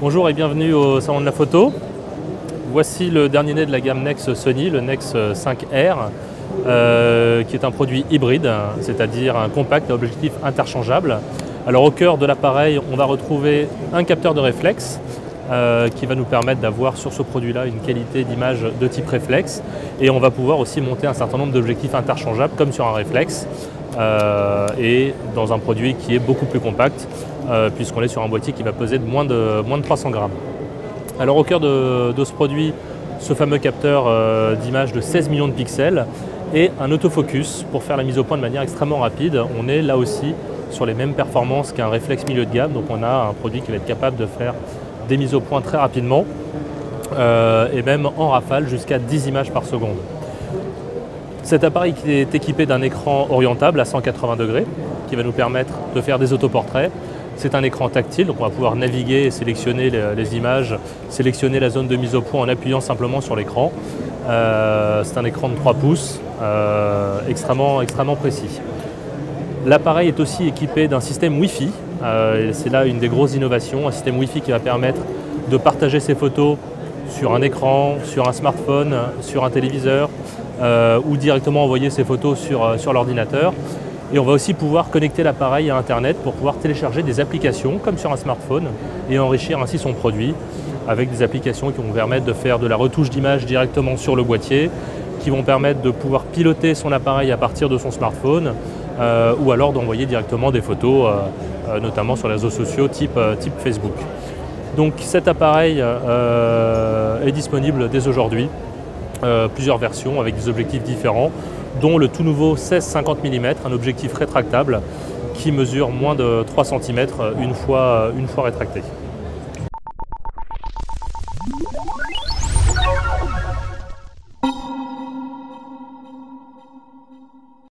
Bonjour et bienvenue au Salon de la Photo. Voici le dernier né de la gamme Nex Sony, le Nex 5R, qui est un produit hybride, c'est-à-dire un compact à objectif interchangeable. Alors au cœur de l'appareil, on va retrouver un capteur de réflexe qui va nous permettre d'avoir sur ce produit-là une qualité d'image de type réflexe, et on va pouvoir aussi monter un certain nombre d'objectifs interchangeables comme sur un réflexe, et dans un produit qui est beaucoup plus compact puisqu'on est sur un boîtier qui va peser de moins de 300 grammes. Alors au cœur de ce produit, ce fameux capteur d'image de 16 millions de pixels et un autofocus pour faire la mise au point de manière extrêmement rapide. On est là aussi sur les mêmes performances qu'un réflexe milieu de gamme, donc on a un produit qui va être capable de faire des mises au point très rapidement et même en rafale jusqu'à 10 images par seconde. Cet appareil qui est équipé d'un écran orientable à 180 degrés qui va nous permettre de faire des autoportraits. C'est un écran tactile, donc on va pouvoir naviguer et sélectionner les images, sélectionner la zone de mise au point en appuyant simplement sur l'écran. C'est un écran de 3 pouces, extrêmement précis. L'appareil est aussi équipé d'un système Wi-Fi. C'est là une des grosses innovations, un système Wi-Fi qui va permettre de partager ses photos sur un écran, sur un smartphone, sur un téléviseur, ou directement envoyer ses photos sur l'ordinateur. Et on va aussi pouvoir connecter l'appareil à Internet pour pouvoir télécharger des applications comme sur un smartphone et enrichir ainsi son produit avec des applications qui vont permettre de faire de la retouche d'image directement sur le boîtier, qui vont permettre de pouvoir piloter son appareil à partir de son smartphone ou alors d'envoyer directement des photos, notamment sur les réseaux sociaux type Facebook. Donc cet appareil est disponible dès aujourd'hui, plusieurs versions avec des objectifs différents, dont le tout nouveau 16-50 mm, un objectif rétractable qui mesure moins de 3 cm une fois rétracté.